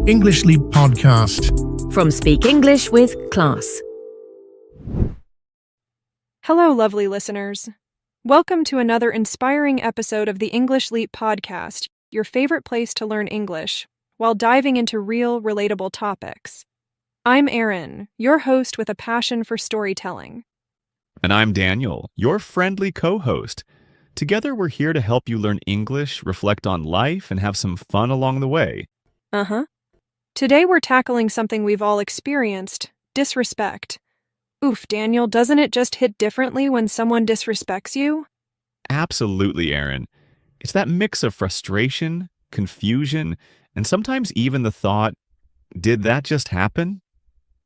English Leap Podcast. From Speak English with Class. Hello, lovely listeners. Welcome to another inspiring episode of the English Leap Podcast, your favorite place to learn English, while diving into real, relatable topics. I'm Erin, your host with a passion for storytelling. And I'm Daniel, your friendly co-host. Together, we're here to help you learn English, reflect on life, and have some fun along the way. Today we're tackling something we've all experienced, disrespect. Oof, Daniel, doesn't it just hit differently when someone disrespects you? Absolutely, Erin. It's that mix of frustration, confusion, and sometimes even the thought, did that just happen?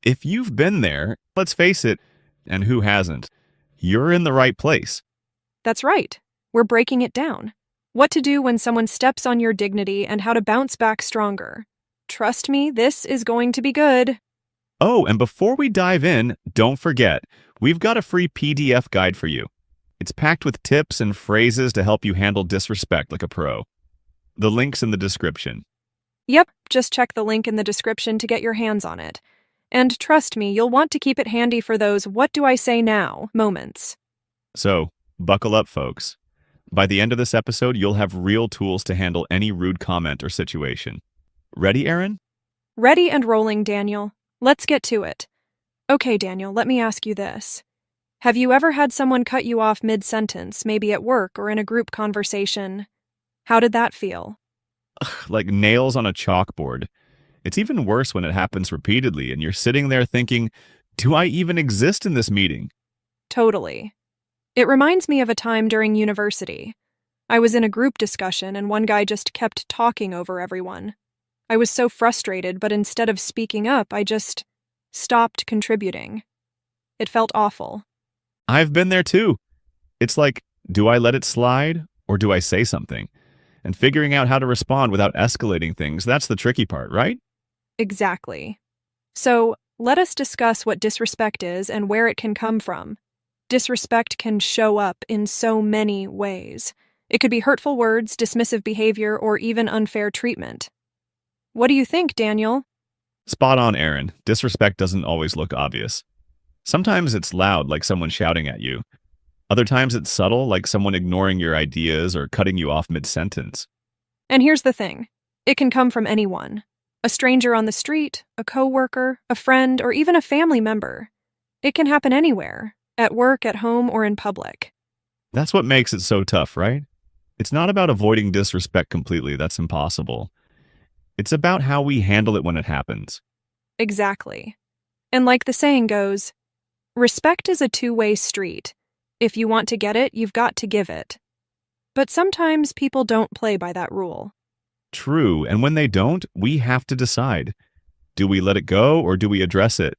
If you've been there, let's face it, and who hasn't, you're in the right place. That's right. We're breaking it down. What to do when someone steps on your dignity and how to bounce back stronger. Trust me, this is going to be good. Oh, and before we dive in, don't forget, we've got a free PDF guide for you. It's packed with tips and phrases to help you handle disrespect like a pro. The link's in the description. Yep, just check the link in the description to get your hands on it. And trust me, you'll want to keep it handy for those what do I say now moments. So, buckle up, folks. By the end of this episode, you'll have real tools to handle any rude comment or situation. Ready, Erin? Ready and rolling, Daniel. Let's get to it. Okay, Daniel, let me ask you this. Have you ever had someone cut you off mid-sentence, maybe at work or in a group conversation? How did that feel? Like nails on a chalkboard. It's even worse when it happens repeatedly and you're sitting there thinking, do I even exist in this meeting? Totally. It reminds me of a time during university. I was in a group discussion and one guy just kept talking over everyone. I was so frustrated, but instead of speaking up, I just stopped contributing. It felt awful. I've been there too. It's like, do I let it slide or do I say something? And figuring out how to respond without escalating things, that's the tricky part, right? Exactly. So, let us discuss what disrespect is and where it can come from. Disrespect can show up in so many ways. It could be hurtful words, dismissive behavior, or even unfair treatment. What do you think, Daniel? Spot on, Erin. Disrespect doesn't always look obvious. Sometimes it's loud, like someone shouting at you. Other times it's subtle, like someone ignoring your ideas or cutting you off mid-sentence. And here's the thing. It can come from anyone. A stranger on the street, a coworker, a friend, or even a family member. It can happen anywhere, at work, at home, or in public. That's what makes it so tough, right? It's not about avoiding disrespect completely. That's impossible. It's about how we handle it when it happens. Exactly. And like the saying goes, respect is a two-way street. If you want to get it, you've got to give it. But sometimes people don't play by that rule. True, and when they don't, we have to decide. Do we let it go or do we address it?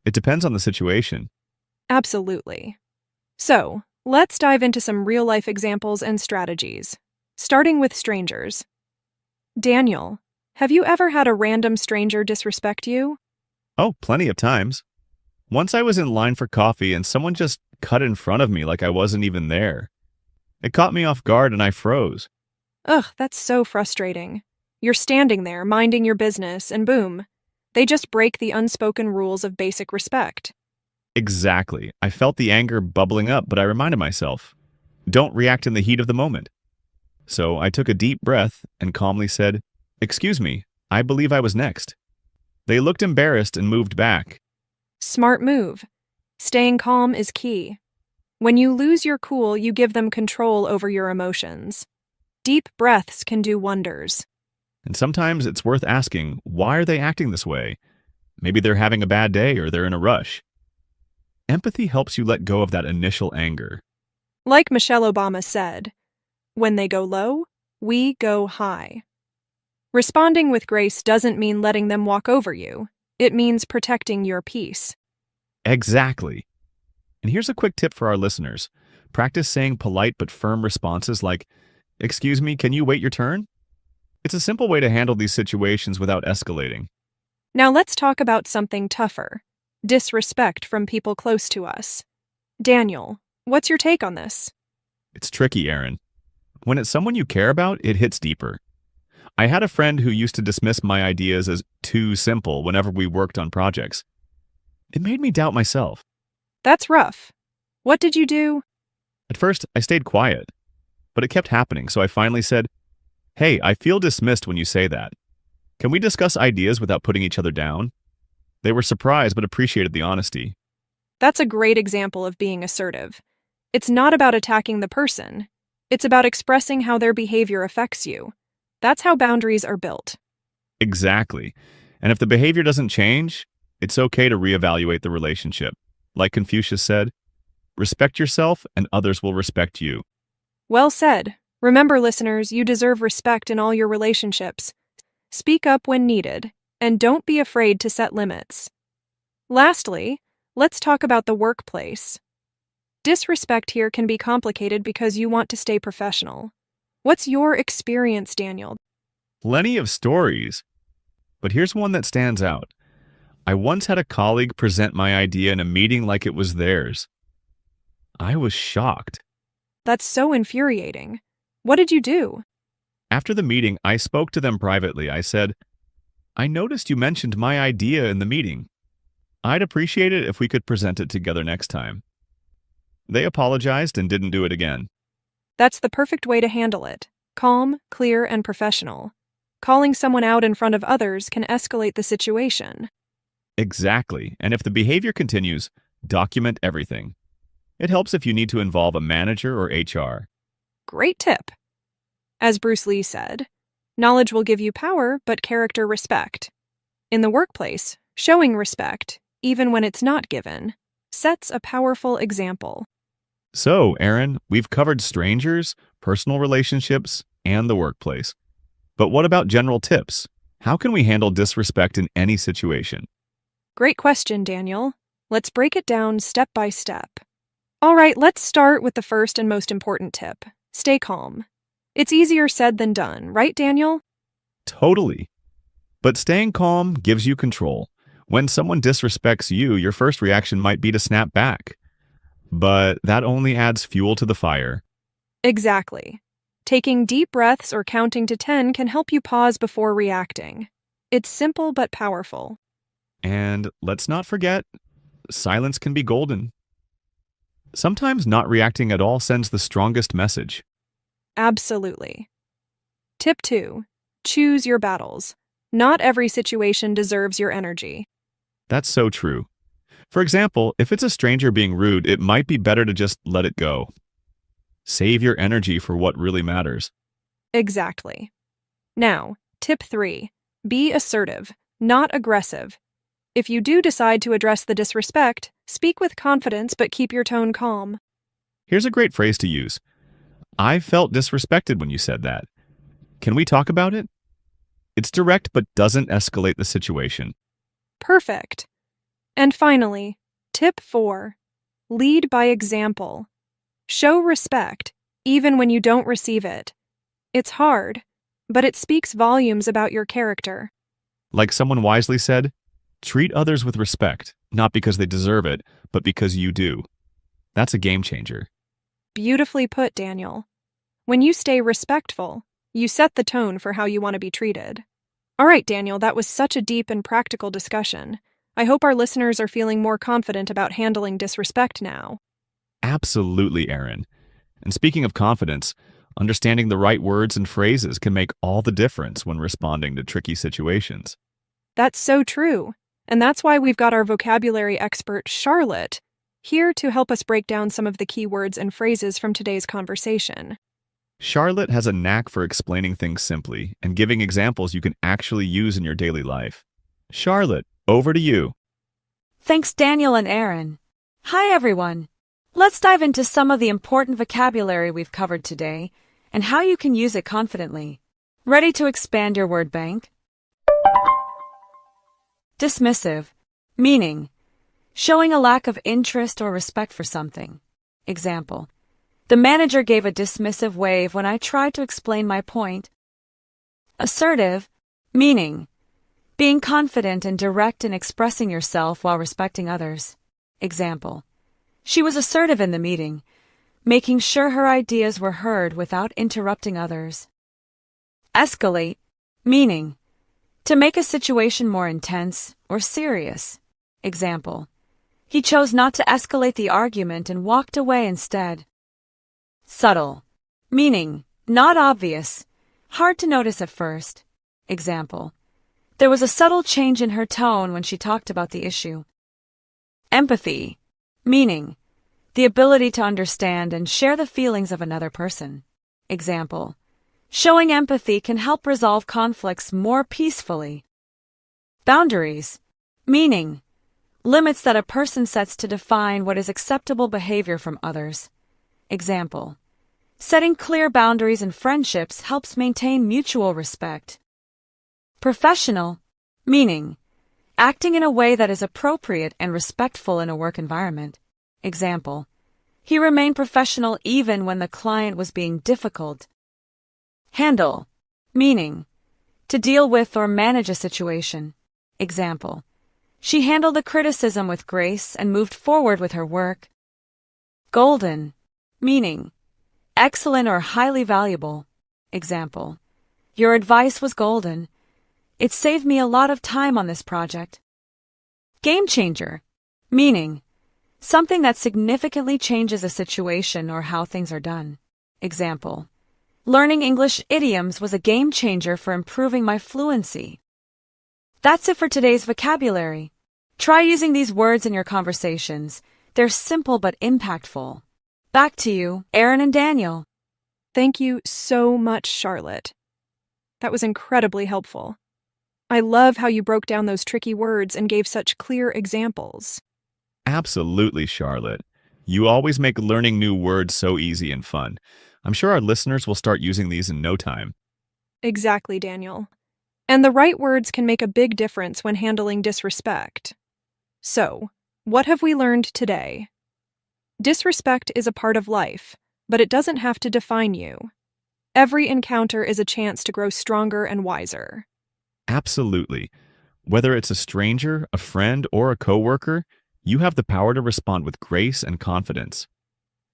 It depends on the situation. Absolutely. So, let's dive into some real-life examples and strategies, starting with strangers. Daniel, have you ever had a random stranger disrespect you? Oh, plenty of times. Once I was in line for coffee and someone just cut in front of me like I wasn't even there. It caught me off guard and I froze. Ugh, that's so frustrating. You're standing there, minding your business, and boom, they just break the unspoken rules of basic respect. Exactly. I felt the anger bubbling up, but I reminded myself, don't react in the heat of the moment. So I took a deep breath and calmly said, "Excuse me, I believe I was next." They looked embarrassed and moved back. Smart move. Staying calm is key. When you lose your cool, you give them control over your emotions. Deep breaths can do wonders. And sometimes it's worth asking, why are they acting this way? Maybe they're having a bad day or they're in a rush. Empathy helps you let go of that initial anger. Like Michelle Obama said, when they go low, we go high. Responding with grace doesn't mean letting them walk over you. It means protecting your peace. Exactly. And here's a quick tip for our listeners. Practice saying polite but firm responses like, "Excuse me, can you wait your turn?" It's a simple way to handle these situations without escalating. Now let's talk about something tougher. Disrespect from people close to us. Daniel, what's your take on this? It's tricky, Erin. When it's someone you care about, it hits deeper. I had a friend who used to dismiss my ideas as too simple whenever we worked on projects. It made me doubt myself. That's rough. What did you do? At first, I stayed quiet, but it kept happening, so I finally said, "Hey, I feel dismissed when you say that. Can we discuss ideas without putting each other down?" They were surprised but appreciated the honesty. That's a great example of being assertive. It's not about attacking the person. It's about expressing how their behavior affects you. That's how boundaries are built. Exactly. And if the behavior doesn't change, it's okay to reevaluate the relationship. Like Confucius said, respect yourself and others will respect you. Well said. Remember, listeners, you deserve respect in all your relationships. Speak up when needed, and don't be afraid to set limits. Lastly, let's talk about the workplace. Disrespect here can be complicated because you want to stay professional. What's your experience, Daniel? Plenty of stories. But here's one that stands out. I once had a colleague present my idea in a meeting like it was theirs. I was shocked. That's so infuriating. What did you do? After the meeting, I spoke to them privately. I said, "I noticed you mentioned my idea in the meeting. I'd appreciate it if we could present it together next time." They apologized and didn't do it again. That's the perfect way to handle it. Calm, clear, and professional. Calling someone out in front of others can escalate the situation. Exactly. And if the behavior continues, document everything. It helps if you need to involve a manager or HR. Great tip. As Bruce Lee said, knowledge will give you power, but character respect. In the workplace, showing respect, even when it's not given, sets a powerful example. So, Aaron, we've covered strangers, personal relationships, and the workplace. But what about general tips? How can we handle disrespect in any situation? Great question, Daniel. Let's break it down step by step. All right, let's start with the first and most important tip. Stay calm. It's easier said than done, right, Daniel? Totally. But staying calm gives you control. When someone disrespects you, your first reaction might be to snap back. But that only adds fuel to the fire. Exactly. Taking deep breaths or counting to 10 can help you pause before reacting. It's simple but powerful. And let's not forget, silence can be golden. Sometimes not reacting at all sends the strongest message. Absolutely. Tip 2. Choose your battles. Not every situation deserves your energy. That's so true. For example, if it's a stranger being rude, it might be better to just let it go. Save your energy for what really matters. Exactly. Now, tip 3. Be assertive, not aggressive. If you do decide to address the disrespect, speak with confidence but keep your tone calm. Here's a great phrase to use. "I felt disrespected when you said that. Can we talk about it?" It's direct but doesn't escalate the situation. Perfect. And finally, tip 4. Lead by example. Show respect, even when you don't receive it. It's hard, but it speaks volumes about your character. Like someone wisely said, treat others with respect, not because they deserve it, but because you do. That's a game changer. Beautifully put, Daniel. When you stay respectful, you set the tone for how you want to be treated. All right, Daniel, that was such a deep and practical discussion. I hope our listeners are feeling more confident about handling disrespect now. Absolutely, Aaron. And speaking of confidence, understanding the right words and phrases can make all the difference when responding to tricky situations. That's so true. And that's why we've got our vocabulary expert, Charlotte, here to help us break down some of the key words and phrases from today's conversation. Charlotte has a knack for explaining things simply and giving examples you can actually use in your daily life. Charlotte, over to you. Thanks, Daniel and Aaron. Hi, everyone. Let's dive into some of the important vocabulary we've covered today and how you can use it confidently. Ready to expand your word bank? Dismissive, meaning showing a lack of interest or respect for something. Example: the manager gave a dismissive wave when I tried to explain my point. Assertive, meaning being confident and direct in expressing yourself while respecting others. Example: she was assertive in the meeting, making sure her ideas were heard without interrupting others. Escalate, meaning to make a situation more intense or serious. Example, he chose not to escalate the argument and walked away instead. Subtle, meaning not obvious, hard to notice at first. Example, there was a subtle change in her tone when she talked about the issue. Empathy, meaning the ability to understand and share the feelings of another person. Example, showing empathy can help resolve conflicts more peacefully. Boundaries, meaning limits that a person sets to define what is acceptable behavior from others. Example, setting clear boundaries in friendships helps maintain mutual respect. Professional, meaning acting in a way that is appropriate and respectful in a work environment. Example, he remained professional even when the client was being difficult. Handle, meaning to deal with or manage a situation. Example, she handled the criticism with grace and moved forward with her work. Golden, meaning excellent or highly valuable. Example, your advice was golden. It saved me a lot of time on this project. Game changer, meaning something that significantly changes a situation or how things are done. Example, learning English idioms was a game changer for improving my fluency. That's it for today's vocabulary. Try using these words in your conversations. They're simple but impactful. Back to you, Aaron and Daniel. Thank you so much, Charlotte. That was incredibly helpful. I love how you broke down those tricky words and gave such clear examples. Absolutely, Charlotte. You always make learning new words so easy and fun. I'm sure our listeners will start using these in no time. Exactly, Daniel. And the right words can make a big difference when handling disrespect. So, what have we learned today? Disrespect is a part of life, but it doesn't have to define you. Every encounter is a chance to grow stronger and wiser. Absolutely. Whether it's a stranger, a friend, or a coworker, you have the power to respond with grace and confidence.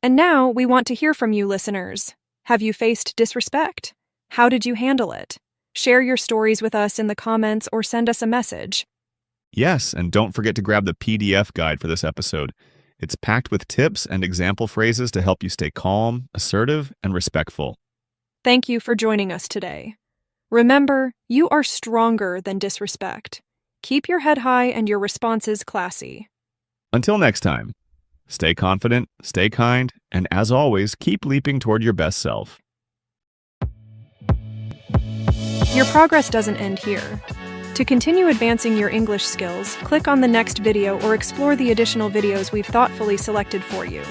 And now we want to hear from you, listeners. Have you faced disrespect? How did you handle it? Share your stories with us in the comments or send us a message. Yes, and don't forget to grab the PDF guide for this episode. It's packed with tips and example phrases to help you stay calm, assertive, and respectful. Thank you for joining us today. Remember, you are stronger than disrespect. Keep your head high and your responses classy. Until next time, stay confident, stay kind, and as always, keep leaping toward your best self. Your progress doesn't end here. To continue advancing your English skills, click on the next video or explore the additional videos we've thoughtfully selected for you.